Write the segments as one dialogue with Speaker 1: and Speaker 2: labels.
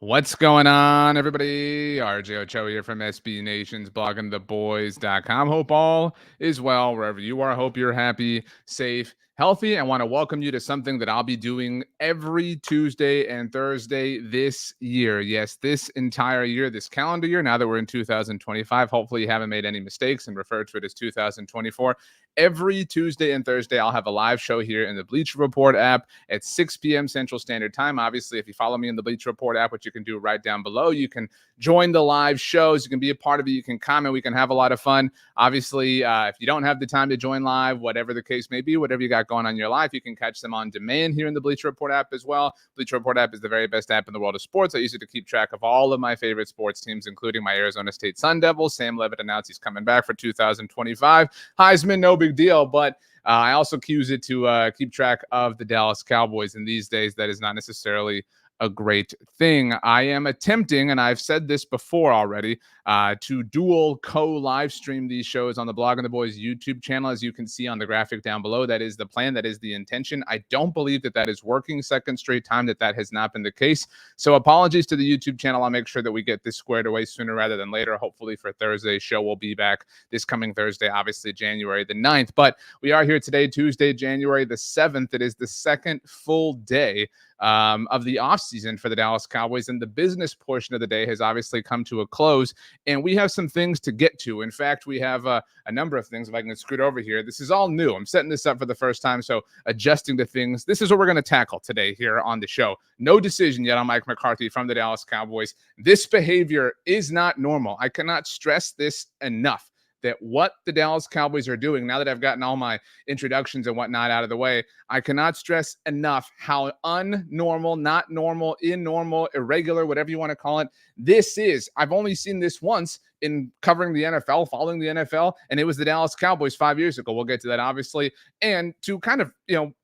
Speaker 1: What's going on, everybody? RJ Ochoa here from SB Nation's bloggingtheboys.com. Hope all is well wherever you are. Hope you're happy, safe, healthy, and want to welcome you to something that I'll be doing every Tuesday and Thursday this year. Yes, this entire year, this calendar year, now that we're in 2025. Hopefully you haven't made any mistakes and refer to it as 2024. Every Tuesday and Thursday, I'll have a live show here in the Bleacher Report app at 6 p.m. Central Standard Time. Obviously, if you follow me in the Bleacher Report app, which you can do right down below, you can join the live shows. You can be a part of it. You can comment. We can have a lot of fun. Obviously, if you don't have the time to join live, whatever the case may be, whatever you got going on in your life, you can catch them on demand here in the Bleacher Report app as well. Bleacher Report app is the very best app in the world of sports. I use it to keep track of all of my favorite sports teams, including my Arizona State Sun Devils. Sam Levitt announced he's coming back for 2025. Heisman, no big deal, but I also use it to keep track of the Dallas Cowboys. And these days, that is not necessarily a great thing. I am attempting, and I've said this before already, to dual co-live stream these shows on the Blogging the Boys YouTube channel. As you can see on the graphic down below, that is the plan. That is the intention. I don't believe that is working. Second straight time that has not been the case. So apologies to the YouTube channel. I'll make sure that we get this squared away sooner rather than later. Hopefully for Thursday's show, we'll be back this coming Thursday, obviously January the 9th. But we are here today, Tuesday, January the 7th. It is the second full day of the offseason for the Dallas Cowboys, and the business portion of the day has obviously come to a close, and we have some things to get to. In fact, we have a number of things. If I can scoot over here, this is all new. I'm setting this up for the first time, so adjusting to things. This is what we're going to tackle today here on the show. No decision yet on Mike McCarthy from the Dallas Cowboys. This behavior is not normal. I cannot stress this enough, that what the Dallas Cowboys are doing, now that I've gotten all my introductions and whatnot out of the way, I cannot stress enough how unnormal, not normal, imnormal, irregular, whatever you want to call it, this is. I've only seen this once in covering the NFL, following the NFL, and it was the Dallas Cowboys 5 years ago. We'll get to that, obviously. And to kind of,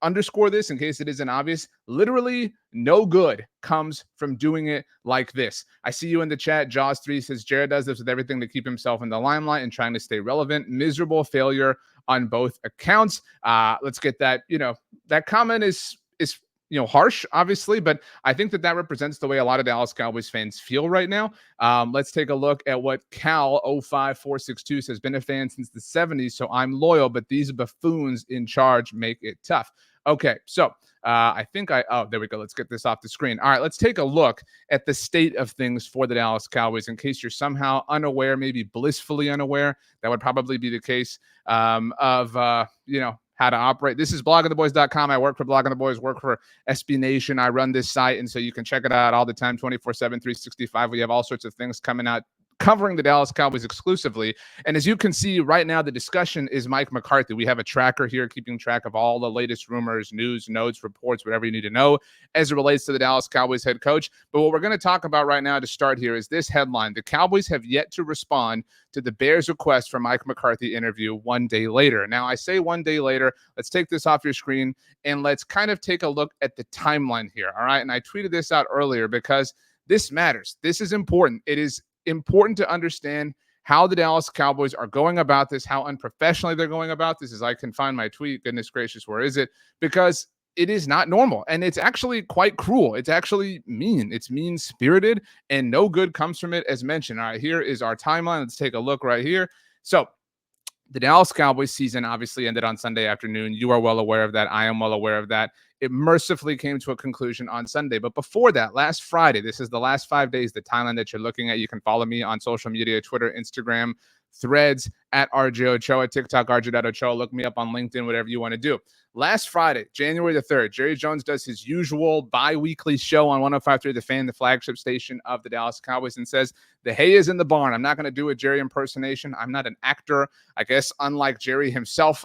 Speaker 1: underscore this in case it isn't obvious, literally no good comes from doing it like this. I see you in the chat. Jaws3 says Jared does this with everything to keep himself in the limelight and trying to stay relevant. Miserable failure on both accounts. Let's get that. That comment is harsh, obviously, but I think that represents the way a lot of Dallas Cowboys fans feel right now. Let's take a look at what Cal05462 says. Been a fan since the 70s, so I'm loyal, but these buffoons in charge make it tough. Okay, so I think there we go. Let's get this off the screen. All right, let's take a look at the state of things for the Dallas Cowboys in case you're somehow unaware, maybe blissfully unaware. That would probably be the case of how to operate. This is bloggingtheboys.com. I work for Blogging the Boys, work for SB Nation. I run this site, and so you can check it out all the time, 24/7, 365. We have all sorts of things coming out covering the Dallas Cowboys exclusively. And as you can see right now, the discussion is Mike McCarthy. We have a tracker here keeping track of all the latest rumors, news, notes, reports, whatever you need to know as it relates to the Dallas Cowboys head coach. But what we're going to talk about right now to start here is this headline. The Cowboys have yet to respond to the Bears' request for Mike McCarthy interview 1 day later. Now, I say 1 day later. Let's take this off your screen and let's kind of take a look at the timeline here. All right. And I tweeted this out earlier because this matters. This is important. It is important to understand how the Dallas Cowboys are going about this, how unprofessionally they're going about this. As I can find my tweet, goodness gracious, where is it? Because it is not normal, and it's actually quite cruel. It's actually mean. It's mean-spirited, and no good comes from it, as mentioned. All right, here is our timeline. Let's take a look right here. So the Dallas Cowboys season obviously ended on Sunday afternoon. You are well aware of that. I am well aware of that. It mercifully came to a conclusion on Sunday. But before that, last Friday, this is the last 5 days, the timeline that you're looking at. You can follow me on social media, Twitter, Instagram, Threads, at RJ Ochoa, TikTok, RJ.Ochoa. Look me up on LinkedIn, whatever you want to do. Last Friday, January the 3rd, Jerry Jones does his usual bi-weekly show on 105.3 The Fan, the flagship station of the Dallas Cowboys, and says, the hay is in the barn. I'm not going to do a Jerry impersonation. I'm not an actor. I guess unlike Jerry himself,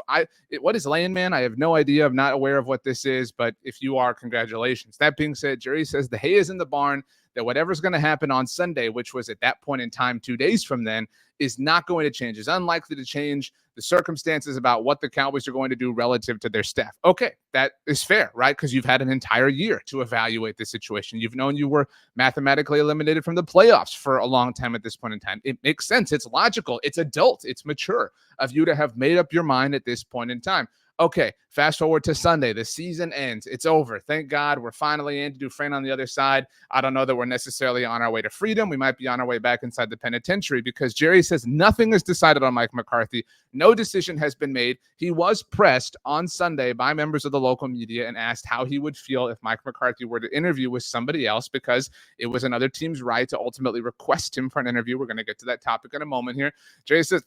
Speaker 1: what is Laying Man? I have no idea. I'm not aware of what this is, but if you are, congratulations. That being said, Jerry says the hay is in the barn, that whatever's going to happen on Sunday, which was at that point in time 2 days from then, is not going to change. It's unlikely to change the circumstances about what the Cowboys are going to do relative to their staff. Okay, that is fair, right? Because you've had an entire year to evaluate the situation. You've known you were mathematically eliminated from the playoffs for a long time at this point in time. It makes sense. It's logical. It's adult. It's mature of you to have made up your mind at this point in time. Okay, fast forward to Sunday. The season ends. It's over. Thank God. We're finally in. Dufresne on the other side. I don't know that we're necessarily on our way to freedom. We might be on our way back inside the penitentiary because Jerry says nothing is decided on Mike McCarthy. No decision has been made. He was pressed on Sunday by members of the local media and asked how he would feel if Mike McCarthy were to interview with somebody else because it was another team's right to ultimately request him for an interview. We're going to get to that topic in a moment here. Jerry says,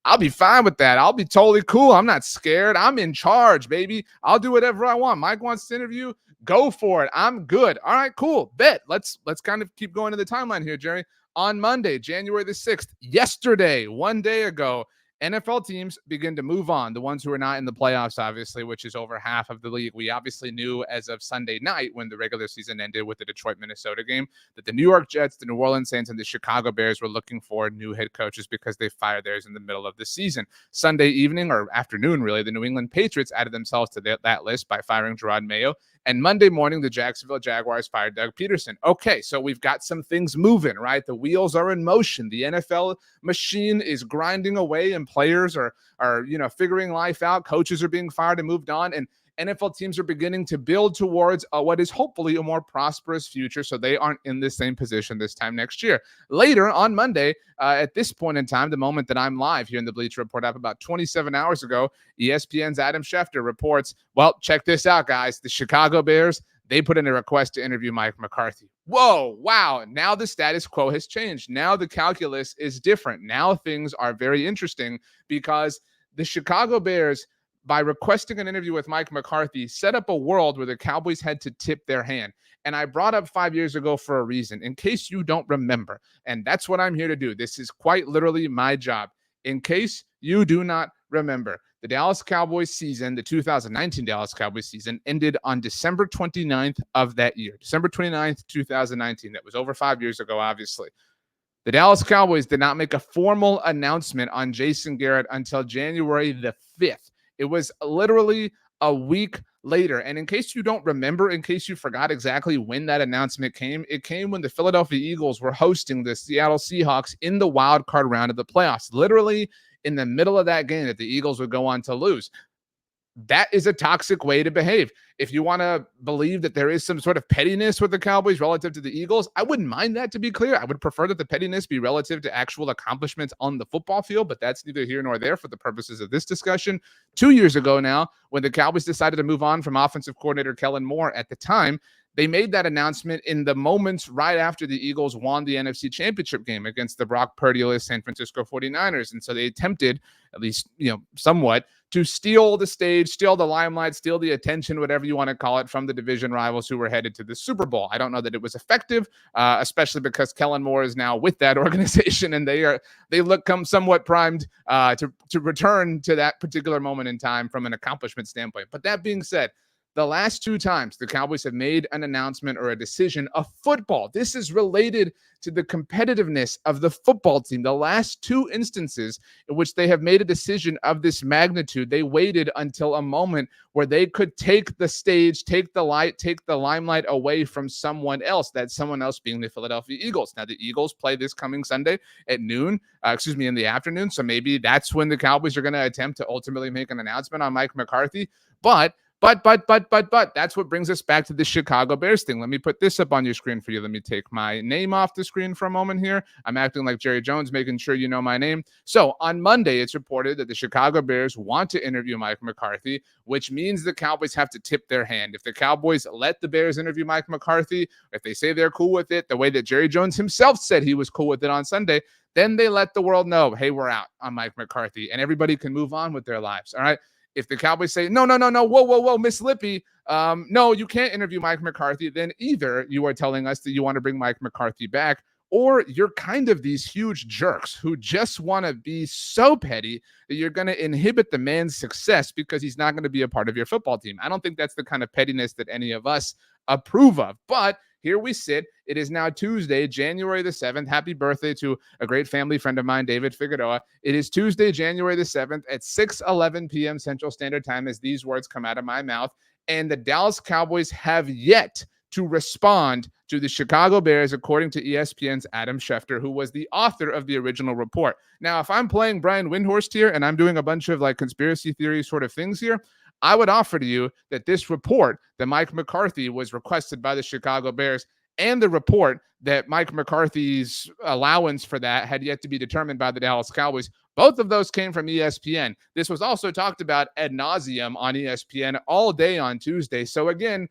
Speaker 1: I'll be fine with that. I'll be totally cool. I'm not scared. I'm in charge, baby. I'll do whatever I want. Mike wants to interview. Go for it. I'm good. All right, cool. Bet. Let's kind of keep going to the timeline here, Jerry. On Monday, January the 6th, yesterday, 1 day ago, NFL teams begin to move on. The ones who are not in the playoffs, obviously, which is over half of the league. We obviously knew as of Sunday night when the regular season ended with the Detroit-Minnesota game that the New York Jets, the New Orleans Saints, and the Chicago Bears were looking for new head coaches because they fired theirs in the middle of the season. Sunday evening or afternoon, really, the New England Patriots added themselves to that list by firing Gerard Mayo. And Monday morning, the Jacksonville Jaguars fired Doug Peterson. Okay, so we've got some things moving, right? The wheels are in motion. The NFL machine is grinding away, and players are figuring life out. Coaches are being fired and moved on, and NFL teams are beginning to build towards what is hopefully a more prosperous future so they aren't in the same position this time next year. Later on Monday, at this point in time, the moment that I'm live here in the Bleacher Report app about 27 hours ago, ESPN's Adam Schefter reports, well, check this out, guys. The Chicago Bears, they put in a request to interview Mike McCarthy. Whoa, wow. Now the status quo has changed. Now the calculus is different. Now things are very interesting because the Chicago Bears, by requesting an interview with Mike McCarthy, set up a world where the Cowboys had to tip their hand. And I brought up 5 years ago for a reason, in case you don't remember. And that's what I'm here to do. This is quite literally my job. In case you do not remember, the Dallas Cowboys season, the 2019 Dallas Cowboys season, ended on December 29th of that year. December 29th, 2019. That was over 5 years ago, obviously. The Dallas Cowboys did not make a formal announcement on Jason Garrett until January the 5th. It was literally a week later. And in case you don't remember, in case you forgot exactly when that announcement came, it came when the Philadelphia Eagles were hosting the Seattle Seahawks in the wild card round of the playoffs, literally in the middle of that game that the Eagles would go on to lose. That is a toxic way to behave. If you want to believe that there is some sort of pettiness with the Cowboys relative to the Eagles, I wouldn't mind that, to be clear. I would prefer that the pettiness be relative to actual accomplishments on the football field, but that's neither here nor there for the purposes of this discussion. 2 years ago now, when the Cowboys decided to move on from offensive coordinator Kellen Moore at the time, they made that announcement in the moments right after the Eagles won the NFC Championship game against the Brock Purdy-less San Francisco 49ers. And so they attempted, at least, somewhat, to steal the stage, steal the limelight, steal the attention, whatever you want to call it, from the division rivals who were headed to the Super Bowl. I don't know that it was effective, especially because Kellen Moore is now with that organization, and they look somewhat primed to return to that particular moment in time from an accomplishment standpoint. But that being said, the last two times the Cowboys have made an announcement or a decision of football, this is related to the competitiveness of the football team. The last two instances in which they have made a decision of this magnitude, they waited until a moment where they could take the stage, take the limelight away from someone else, that someone else being the Philadelphia Eagles. Now, the Eagles play this coming Sunday at noon, in the afternoon. So maybe that's when the Cowboys are going to attempt to ultimately make an announcement on Mike McCarthy. But that's what brings us back to the Chicago Bears thing. Let me put this up on your screen for you. Let me take my name off the screen for a moment here. I'm acting like Jerry Jones, making sure you know my name. So on Monday, it's reported that the Chicago Bears want to interview Mike McCarthy, which means the Cowboys have to tip their hand. If the Cowboys let the Bears interview Mike McCarthy, if they say they're cool with it, the way that Jerry Jones himself said he was cool with it on Sunday, then they let the world know, hey, we're out on Mike McCarthy, and everybody can move on with their lives. All right. If the Cowboys say, no, whoa, Miss Lippy, no, you can't interview Mike McCarthy, then either you are telling us that you want to bring Mike McCarthy back, or you're kind of these huge jerks who just want to be so petty that you're going to inhibit the man's success because he's not going to be a part of your football team. I don't think that's the kind of pettiness that any of us approve of. But here we sit. It is now Tuesday, January the 7th. Happy birthday to a great family friend of mine, David Figueroa. It is Tuesday, January the 7th at 6:11 p.m. Central Standard Time as these words come out of my mouth. And the Dallas Cowboys have yet to respond to the Chicago Bears, according to ESPN's Adam Schefter, who was the author of the original report. Now, if I'm playing Brian Windhorst here and I'm doing a bunch of like conspiracy theory sort of things here, I would offer to you that this report that Mike McCarthy was requested by the Chicago Bears and the report that Mike McCarthy's allowance for that had yet to be determined by the Dallas Cowboys, both of those came from ESPN. This was also talked about ad nauseum on ESPN all day on Tuesday. So again,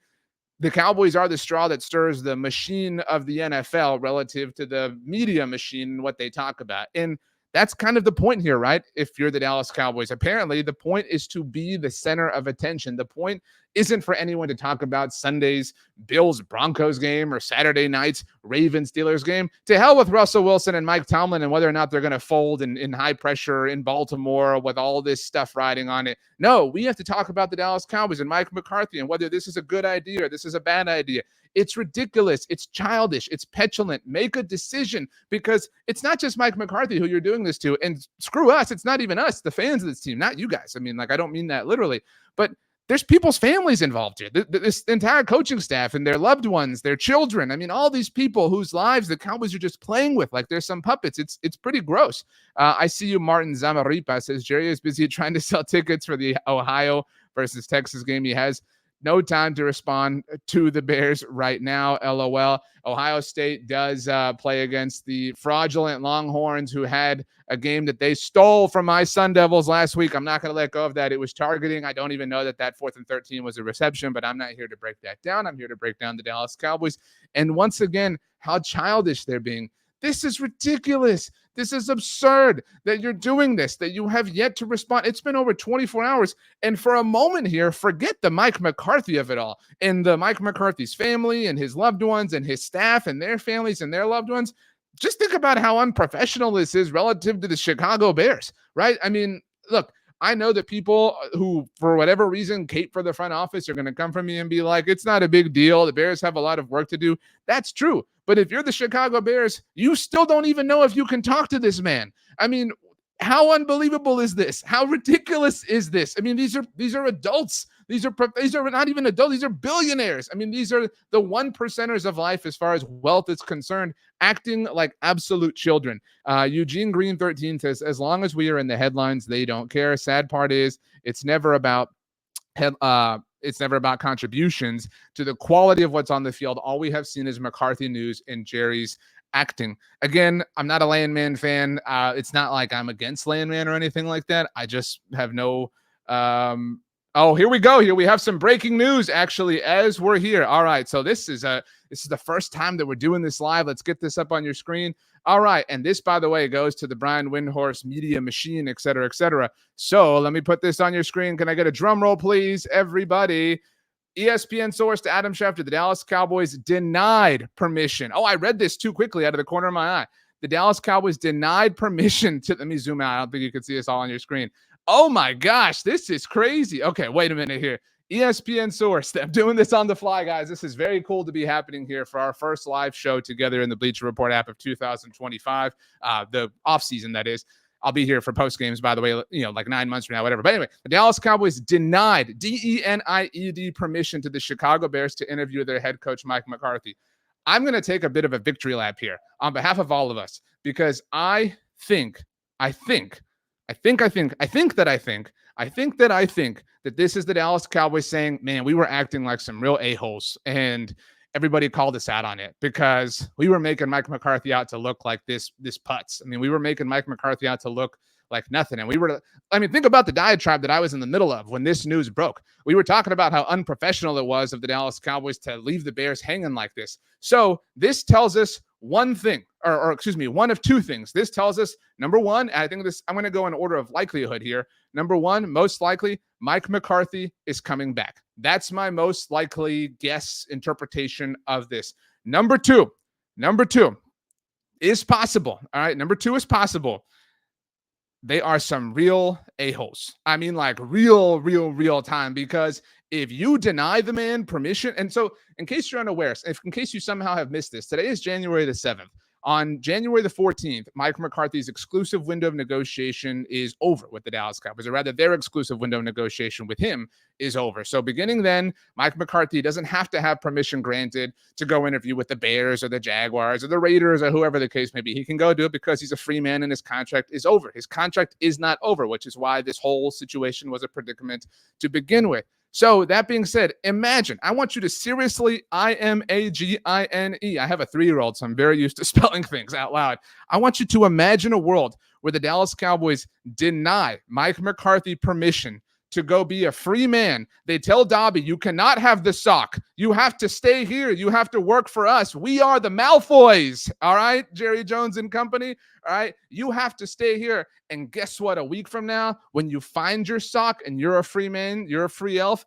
Speaker 1: the Cowboys are the straw that stirs the machine of the NFL relative to the media machine and what they talk about. And that's kind of the point here, right? If you're the Dallas Cowboys, apparently the point is to be the center of attention. The point isn't for anyone to talk about Sunday's Bills-Broncos game or Saturday night's Ravens-Steelers game. To hell with Russell Wilson and Mike Tomlin and whether or not they're going to fold in high pressure in Baltimore with all this stuff riding on it. No, we have to talk about the Dallas Cowboys and Mike McCarthy and whether this is a good idea or this is a bad idea. It's ridiculous. It's childish. It's petulant. Make a decision, because it's not just Mike McCarthy who you're doing this to. And screw us. It's not even us, the fans of this team, not you guys. I mean, like, I don't mean that literally, but there's people's families involved here. This entire coaching staff and their loved ones, their children. I mean, all these people whose lives the Cowboys are just playing with like there's some puppets. It's pretty gross. I see you, Martin Zamaripa says Jerry is busy trying to sell tickets for the Ohio versus Texas game. He has no time to respond to the Bears right now. LOL. Ohio State does play against the fraudulent Longhorns, who had a game that they stole from my Sun Devils last week. I'm not going to let go of that. It was targeting. I don't even know that 4th and 13 was a reception, but I'm not here to break that down. I'm here to break down the Dallas Cowboys. And once again, how childish they're being. This is ridiculous. This is absurd that you're doing this, that you have yet to respond. It's been over 24 hours. And for a moment here, forget the Mike McCarthy of it all and the Mike McCarthy's family and his loved ones and his staff and their families and their loved ones. Just think about how unprofessional this is relative to the Chicago Bears, right? I mean, look, I know that people who, for whatever reason, cape for the front office are going to come from me and be like, it's not a big deal. The Bears have a lot of work to do. That's true. But if you're the Chicago Bears, you still don't even know if you can talk to this man. I mean, how unbelievable is this? How ridiculous is this? I mean, these are adults. These are not even adults. These are billionaires. I mean, these are the 1%ers of life as far as wealth is concerned, acting like absolute children. Eugene Green 13 says, as long as we are in the headlines, they don't care. Sad part is it's never about contributions to the quality of what's on the field. All we have seen is McCarthy news and Jerry's acting. Again, I'm not a Landman fan. It's not like I'm against Landman or anything like that. I just have no here we go. Here we have some breaking news actually as we're here. All right. So this is the first time that we're doing this live. Let's get this up on your screen. All right. And this, by the way, goes to the Brian Windhorst media machine, et cetera, et cetera. So let me put this on your screen. Can I get a drum roll, please? Everybody. ESPN source to Adam Schefter, the Dallas Cowboys denied permission. Oh, I read this too quickly out of the corner of my eye. The Dallas Cowboys denied permission to, let me zoom out. I don't think you can see this all on your screen. Oh my gosh, this is crazy. Okay, wait a minute here. ESPN source. I'm doing this on the fly, guys. This is very cool to be happening here for our first live show together in the Bleacher Report app of 2025, the offseason, that is. I'll be here for post games, by the way, like 9 months from now, whatever. But anyway, the Dallas Cowboys denied, DENIED, permission to the Chicago Bears to interview their head coach, Mike McCarthy. I'm going to take a bit of a victory lap here on behalf of all of us, because I think that this is the Dallas Cowboys saying, man, we were acting like some real a-holes, and everybody called us out on it because we were making Mike McCarthy out to look like this putz. I mean, we were making Mike McCarthy out to look like nothing. And think about the diatribe that I was in the middle of when this news broke. We were talking about how unprofessional it was of the Dallas Cowboys to leave the Bears hanging like this. So this tells us one thing, one of two things. This tells us, number one, I'm going to go in order of likelihood here. Number one, most likely, Mike McCarthy is coming back. That's my most likely guess interpretation of this. Number two is possible. All right. Number two is possible. They are some real a-holes. I mean, like real time, because if you deny the man permission, and so in case you're unaware, in case you somehow have missed this, today is January the 7th. On January the 14th, Mike McCarthy's exclusive window of negotiation is over with the Dallas Cowboys, or rather their exclusive window of negotiation with him is over. So beginning then, Mike McCarthy doesn't have to have permission granted to go interview with the Bears or the Jaguars or the Raiders or whoever the case may be. He can go do it because he's a free man and his contract is over. His contract is not over, which is why this whole situation was a predicament to begin with. So that being said, imagine, I want you to seriously, imagine. I have a 3-year-old, so I'm very used to spelling things out loud. I want you to imagine a world where the Dallas Cowboys deny Mike McCarthy permission to go be a free man. They tell Dobby, you cannot have the sock. You have to stay here. You have to work for us. We are the Malfoys. All right, Jerry Jones and company. All right, you have to stay here. And guess what? A week from now, when you find your sock and you're a free man, you're a free elf,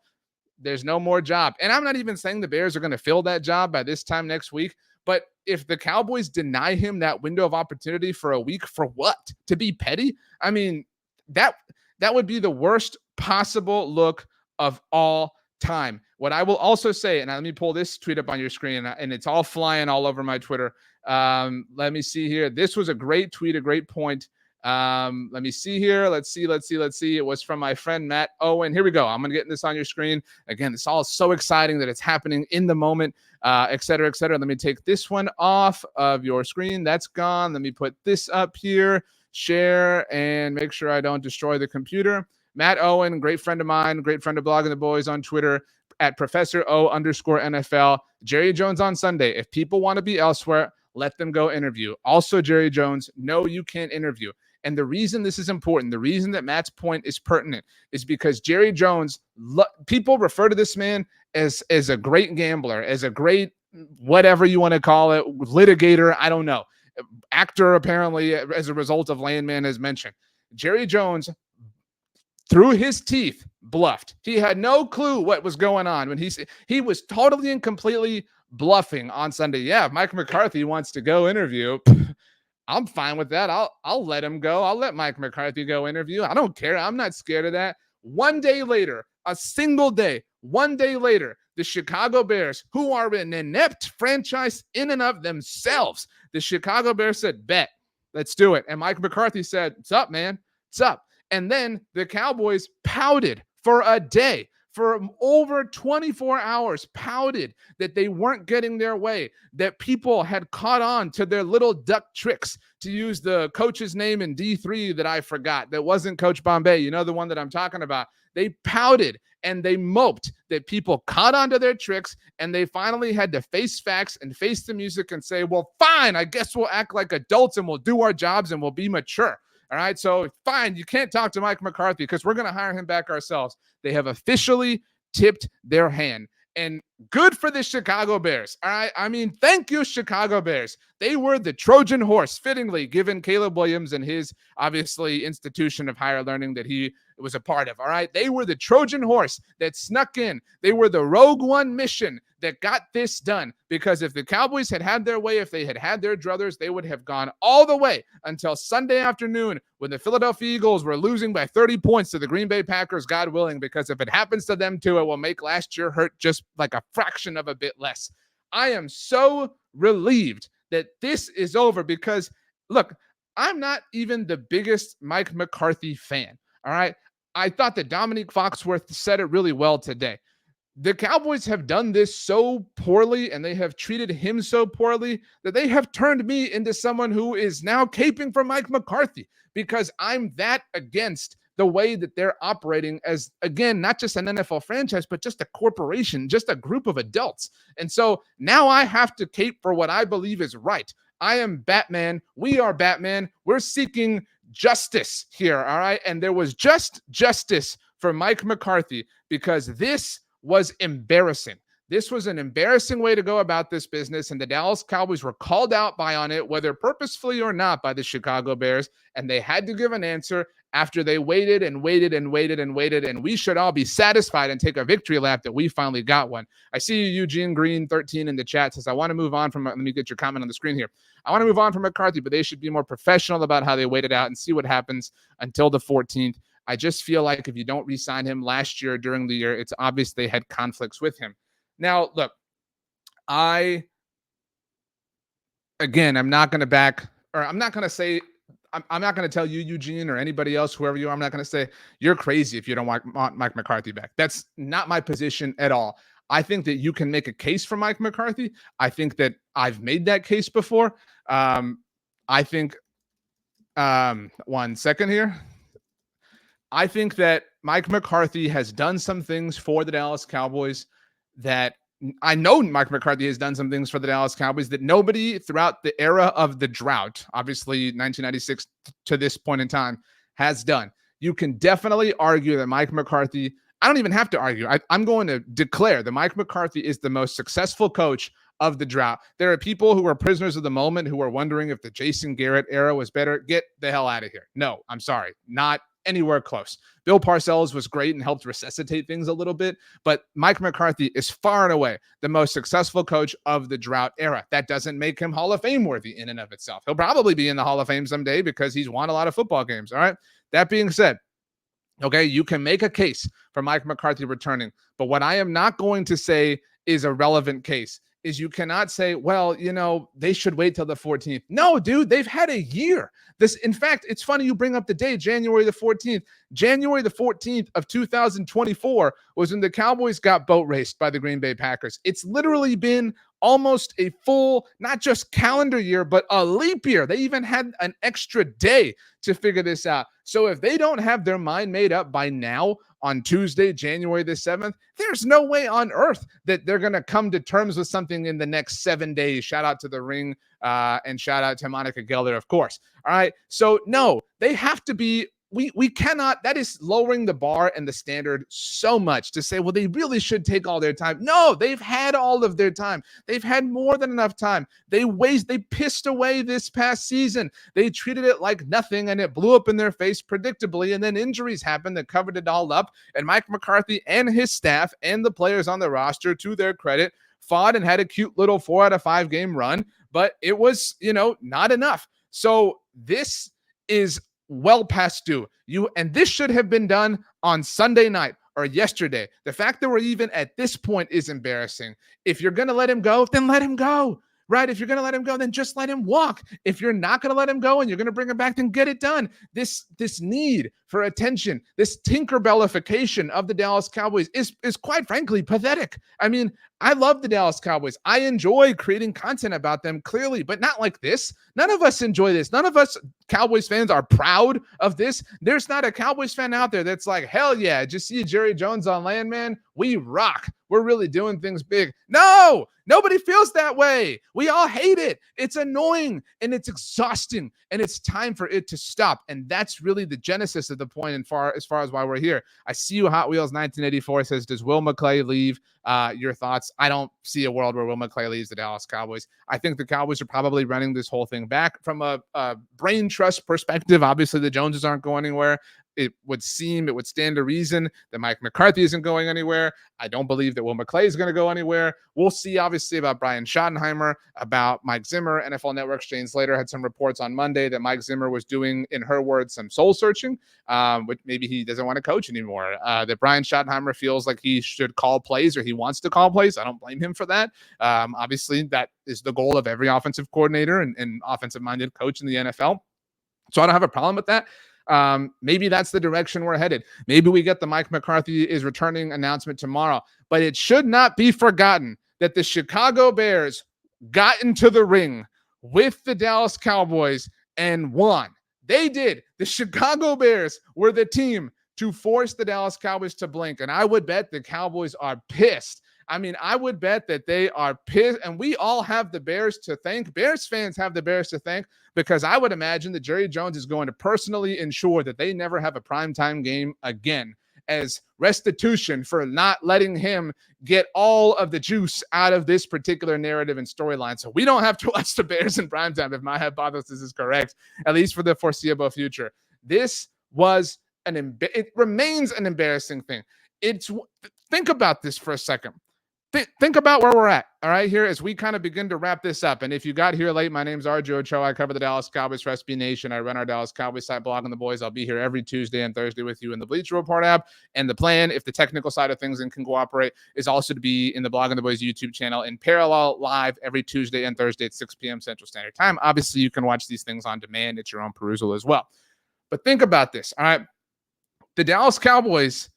Speaker 1: there's no more job. And I'm not even saying the Bears are going to fill that job by this time next week. But if the Cowboys deny him that window of opportunity for a week, for what? To be petty? I mean, that would be the worst possible look of all time. What I will also say, and let me pull this tweet up on your screen, and it's all flying all over my Twitter. Let me see here. This was a great tweet, a great point. Let me see here. Let's see. It was from my friend Matt Owen. Here we go. I'm going to get this on your screen. Again, this all is so exciting that it's happening in the moment, et cetera, et cetera. Let me take this one off of your screen. That's gone. Let me put this up here, share, and make sure I don't destroy the computer. Matt Owen, great friend of mine, great friend of Blogging the Boys on Twitter at Professor O_NFL. Jerry Jones on Sunday. If people want to be elsewhere, let them go interview. Also, Jerry Jones, no, you can't interview. And the reason this is important, the reason that Matt's point is pertinent, is because Jerry Jones, people refer to this man as a great gambler, as a great whatever you want to call it, litigator, I don't know, actor apparently as a result of Landman has mentioned. Jerry Jones, through his teeth, bluffed. He had no clue what was going on when he was totally and completely bluffing on Sunday. Yeah, if Mike McCarthy wants to go interview, I'm fine with that. I'll let him go. I'll let Mike McCarthy go interview. I don't care. I'm not scared of that. One day later, a single day, one day later, the Chicago Bears, who are an inept franchise in and of themselves, the Chicago Bears said, bet, let's do it. And Mike McCarthy said, what's up, man? What's up? And then the Cowboys pouted for a day, for over 24 hours, pouted that they weren't getting their way, that people had caught on to their little duck tricks, to use the coach's name in D3 that I forgot, that wasn't Coach Bombay, you know, the one that I'm talking about. They pouted and they moped that people caught onto their tricks, and they finally had to face facts and face the music and say, well, fine, I guess we'll act like adults and we'll do our jobs and we'll be mature. All right, so fine, you can't talk to Mike McCarthy because we're going to hire him back ourselves. They have officially tipped their hand. And good for the Chicago Bears. All right, I mean, thank you, Chicago Bears. They were the Trojan horse, fittingly, given Caleb Williams and his, obviously, institution of higher learning that he was a part of. All right, they were the Trojan horse that snuck in. They were the Rogue One mission that got this done, because if the Cowboys had had their way, if they had had their druthers, they would have gone all the way until Sunday afternoon when the Philadelphia Eagles were losing by 30 points to the Green Bay Packers, God willing, because if it happens to them too, it will make last year hurt just like a fraction of a bit less. I am so relieved that this is over because, look, I'm not even the biggest Mike McCarthy fan, all right? I thought that Dominique Foxworth said it really well today. The Cowboys have done this so poorly and they have treated him so poorly that they have turned me into someone who is now caping for Mike McCarthy, because I'm that against the way that they're operating as, again, not just an NFL franchise, but just a corporation, just a group of adults. And so now I have to cape for what I believe is right. I am Batman. We are Batman. We're seeking justice here, all right? And there was just justice for Mike McCarthy, because this was embarrassing. This was an embarrassing way to go about this business, and the Dallas Cowboys were called out on it, whether purposefully or not, by the Chicago Bears, and they had to give an answer after they waited and waited and waited and waited, and we should all be satisfied and take a victory lap that we finally got one. I see you, Eugene Green 13 in the chat says, I want to move on from, let me get your comment on the screen here. I want to move on from McCarthy, but they should be more professional about how they waited out and see what happens until the 14th. I just feel like if you don't re-sign him last year during the year, it's obvious they had conflicts with him. Now, look, I again, I'm not going to back, or I'm not going to say, I'm not going to tell you, Eugene, or anybody else, whoever you are, I'm not going to say you're crazy if you don't want Mike McCarthy back. That's not my position at all. I think that you can make a case for Mike McCarthy. I think that I've made that case before. I think, one second here. I think that Mike McCarthy has done some things for the Dallas Cowboys that I know Mike McCarthy has done some things for the Dallas Cowboys that nobody throughout the era of the drought, obviously 1996 to this point in time, has done. You can definitely argue that Mike McCarthy, I don't even have to argue. I'm going to declare that Mike McCarthy is the most successful coach of the drought. There are people who are prisoners of the moment who are wondering if the Jason Garrett era was better. Get the hell out of here. No, I'm sorry. Not anywhere close. Bill Parcells was great and helped resuscitate things a little bit, but Mike McCarthy is far and away the most successful coach of the drought era. That doesn't make him Hall of Fame worthy in and of itself. He'll probably be in the Hall of Fame someday because he's won a lot of football games. All right. That being said, okay, you can make a case for Mike McCarthy returning, but what I am not going to say is a relevant case is you cannot say, well, they should wait till the 14th. No, dude, they've had a year. In fact, it's funny you bring up the day, January the 14th. January the 14th of 2024 was when the Cowboys got boat raced by the Green Bay Packers. It's literally been almost a full, not just calendar year, but a leap year. They even had an extra day to figure this out. So if they don't have their mind made up by now, on Tuesday, January the 7th, there's no way on earth that they're going to come to terms with something in the next 7 days. Shout out to The Ring and shout out to Monica Geller, of course. All right. So, no, they have to be. We cannot, that is lowering the bar and the standard so much to say, well, they really should take all their time. No, they've had all of their time. They've had more than enough time. They pissed away this past season. They treated it like nothing and it blew up in their face predictably. And then injuries happened that covered it all up. And Mike McCarthy and his staff and the players on the roster, to their credit, fought and had a cute little 4 out of 5 game run, but it was, not enough. So this is well past due. And this should have been done on Sunday night or yesterday. The fact that we're even at this point is embarrassing. If you're going to let him go, then let him go. Right? If you're going to let him go, then just let him walk. If you're not going to let him go and you're going to bring him back, then get it done. This need for attention, this Tinkerbellification of the Dallas Cowboys is quite frankly pathetic. I mean, I love the Dallas Cowboys. I enjoy creating content about them, clearly, but not like this. None of us enjoy this. None of us Cowboys fans are proud of this. There's not a Cowboys fan out there that's like, hell yeah, just see Jerry Jones on land, man. We rock. We're really doing things big. No, nobody feels that way. We all hate it. It's annoying and it's exhausting and it's time for it to stop. And that's really the genesis of the point as far as why we're here. I see you, Hot Wheels 1984 says, does Will McClay leave? Your thoughts? I don't see a world where Will McClay leaves the Dallas Cowboys. I think the Cowboys are probably running this whole thing back from a brain trust perspective. Obviously, the Joneses aren't going anywhere. It would stand to reason that Mike McCarthy isn't going anywhere. I don't believe that Will McClay is going to go anywhere. We'll see, obviously, about Brian Schottenheimer, about Mike Zimmer. NFL Network Exchange later had some reports on Monday that Mike Zimmer was doing, in her words, some soul searching, which maybe he doesn't want to coach anymore. That Brian Schottenheimer feels like he should call plays or he wants to call plays. I don't blame him for that. Obviously, that is the goal of every offensive coordinator and offensive-minded coach in the NFL. So I don't have a problem with that. Maybe that's the direction we're headed. Maybe we get the Mike McCarthy is returning announcement tomorrow, but it should not be forgotten that the Chicago Bears got into the ring with the Dallas Cowboys and won. They did. The Chicago Bears were the team to force the Dallas Cowboys to blink. And I would bet the Cowboys are pissed. I mean, I would bet that they are pissed, and we all have the Bears to thank. Bears fans have the Bears to thank because I would imagine that Jerry Jones is going to personally ensure that they never have a primetime game again as restitution for not letting him get all of the juice out of this particular narrative and storyline. So we don't have to watch the Bears in primetime if my hypothesis is correct, at least for the foreseeable future. This was it remains an embarrassing thing. Think about this for a second. think about where we're at, all right, here as we kind of begin to wrap this up. And if you got here late, my name's RJ Ochoa. I cover the Dallas Cowboys for SB Nation. I run our Dallas Cowboys site, Blogging the Boys. I'll be here every Tuesday and Thursday with you in the Bleacher Report app. And the plan, if the technical side of things and can cooperate, is also to be in the Blogging the Boys YouTube channel in parallel live every Tuesday and Thursday at 6 p.m. Central Standard Time. Obviously, you can watch these things on demand at your own perusal as well. But think about this, all right? The Dallas Cowboys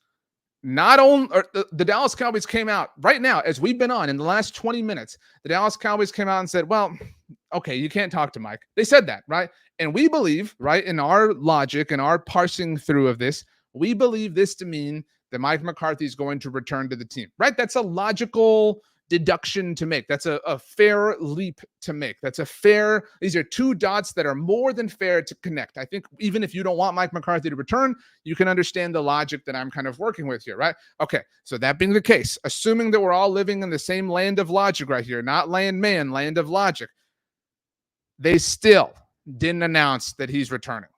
Speaker 1: the Dallas Cowboys came out right now, as we've been on in the last 20 minutes. The Dallas Cowboys came out and said, well, okay, you can't talk to Mike. They said that, right? And we believe, right, in our logic and our parsing through of this, we believe this to mean that Mike McCarthy is going to return to the team, right? That's a logical deduction to make. That's a fair leap to make. These are two dots that are more than fair to connect. I think even if you don't want Mike McCarthy to return, you can understand the logic that I'm kind of working with here, right? Okay, so that being the case, assuming that we're all living in the same land of logic right here, not land of logic, they still didn't announce that he's returning.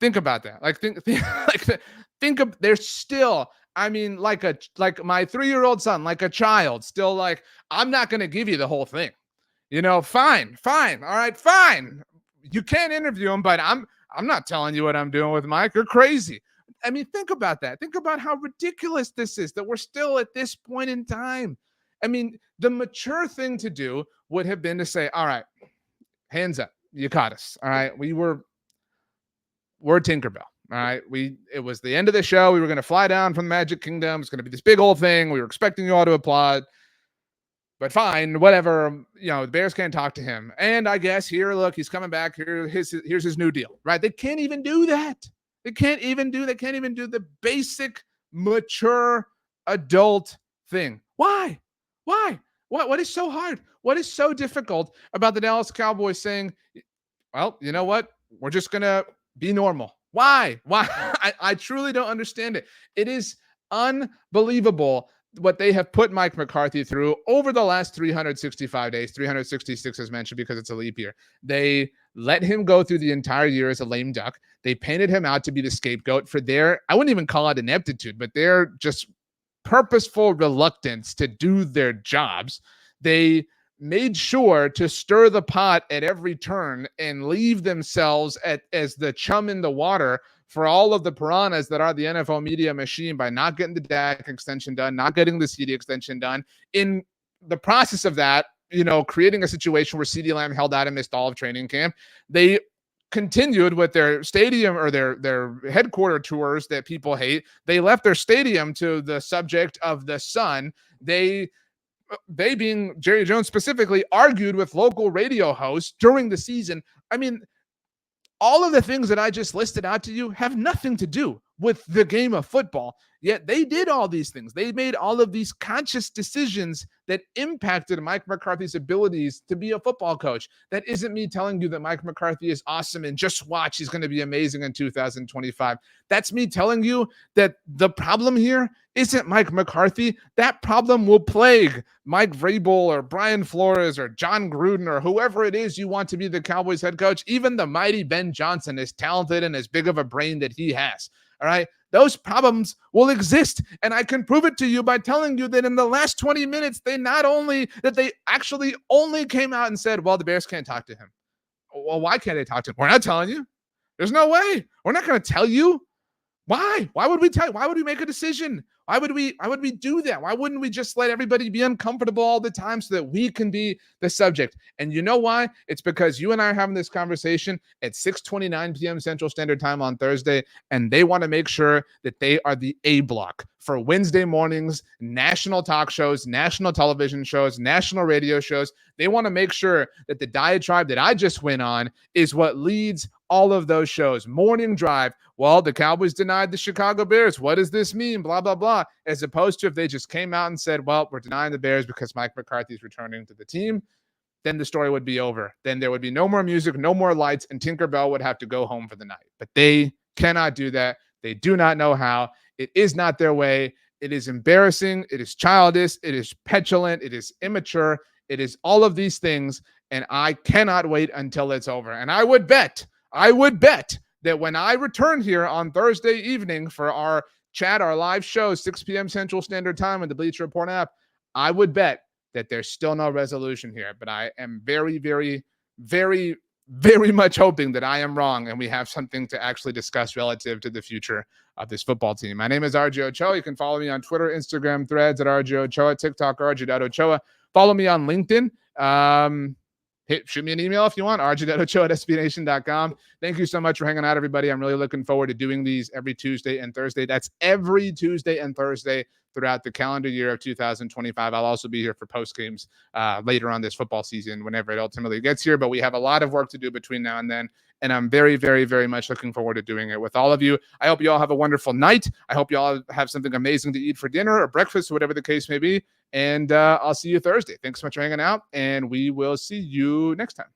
Speaker 1: Think about that. Think of, they're still, I mean, like my 3-year-old son, like a child, still like, I'm not going to give you the whole thing. Fine. All right, fine. You can't interview him, but I'm not telling you what I'm doing with Mike. You're crazy. I mean, think about that. Think about how ridiculous this is, that we're still at this point in time. I mean, the mature thing to do would have been to say, all right, hands up. You caught us. All right. We're Tinkerbell. All right. It was the end of the show. We were going to fly down from the Magic Kingdom. It's going to be this big old thing. We were expecting you all to applaud. But fine, whatever. The Bears can't talk to him. And I guess here, look, he's coming back. Here's his new deal. Right. They can't even do that. They can't even do the basic, mature adult thing. Why? What is so hard? What is so difficult about the Dallas Cowboys saying, well, you know what? We're just going to be normal. Why? I truly don't understand it. It is unbelievable what they have put Mike McCarthy through over the last 365 days, 366 as mentioned, because it's a leap year. They let him go through the entire year as a lame duck. They painted him out to be the scapegoat for I wouldn't even call it ineptitude, but their just purposeful reluctance to do their jobs. They made sure to stir the pot at every turn and leave themselves as the chum in the water for all of the piranhas that are the NFL media machine by not getting the Dak extension done, not getting the CD extension done. In the process of that, creating a situation where CeeDee Lamb held out and missed all of training camp. They continued with their stadium or their headquarter tours that people hate. They left their stadium to the subject of the sun. They being Jerry Jones specifically, argued with local radio hosts during the season. I mean, all of the things that I just listed out to you have nothing to do with the game of football, yet they did all these things. They made all of these conscious decisions that impacted Mike McCarthy's abilities to be a football coach. That isn't me telling you that Mike McCarthy is awesome and just watch, he's going to be amazing in 2025. That's me telling you that the problem here isn't Mike McCarthy. That problem will plague Mike Vrabel or Brian Flores or John Gruden or whoever it is you want to be the Cowboys head coach. Even the mighty Ben Johnson, as talented and as big of a brain that he has. All right. Those problems will exist. And I can prove it to you by telling you that in the last 20 minutes, they actually only came out and said, well, the Bears can't talk to him. Well, why can't they talk to him? We're not telling you. There's no way. We're not going to tell you. Why? Why would we tell you? Why would we make a decision? Why would we do that? Why wouldn't we just let everybody be uncomfortable all the time so that we can be the subject? And you know why? It's because you and I are having this conversation at 6:29 p.m. Central Standard Time on Thursday, and they want to make sure that they are the A block for Wednesday mornings, national talk shows, national television shows, national radio shows. They want to make sure that the diatribe that I just went on is what leads all of those shows. Morning drive. Well, the Cowboys denied the Chicago Bears. What does this mean? Blah, blah, blah. As opposed to if they just came out and said, well, we're denying the Bears because Mike McCarthy is returning to the team, then the story would be over. Then there would be no more music, no more lights, and Tinkerbell would have to go home for the night. But they cannot do that. They do not know how. It is not their way. It is embarrassing. It is childish. It is petulant. It is immature. It is all of these things. And I cannot wait until it's over. And I would bet that when I return here on Thursday evening for our chat, our live show, 6 p.m. Central Standard Time with the Bleacher Report app, I would bet that there's still no resolution here, but I am very, very, very, very much hoping that I am wrong and we have something to actually discuss relative to the future of this football team. My name is RJ Ochoa. You can follow me on Twitter, Instagram, Threads at RJ Ochoa, TikTok, RJ.Ochoa. Follow me on LinkedIn. Shoot me an email if you want, rj.ochoa@sbnation.com. Thank you so much for hanging out, everybody. I'm really looking forward to doing these every Tuesday and Thursday. That's every Tuesday and Thursday throughout the calendar year of 2025. I'll also be here for post games later on this football season, whenever it ultimately gets here. But we have a lot of work to do between now and then. And I'm very, very, very much looking forward to doing it with all of you. I hope you all have a wonderful night. I hope you all have something amazing to eat for dinner or breakfast or whatever the case may be. And I'll see you Thursday. Thanks so much for hanging out, and we will see you next time.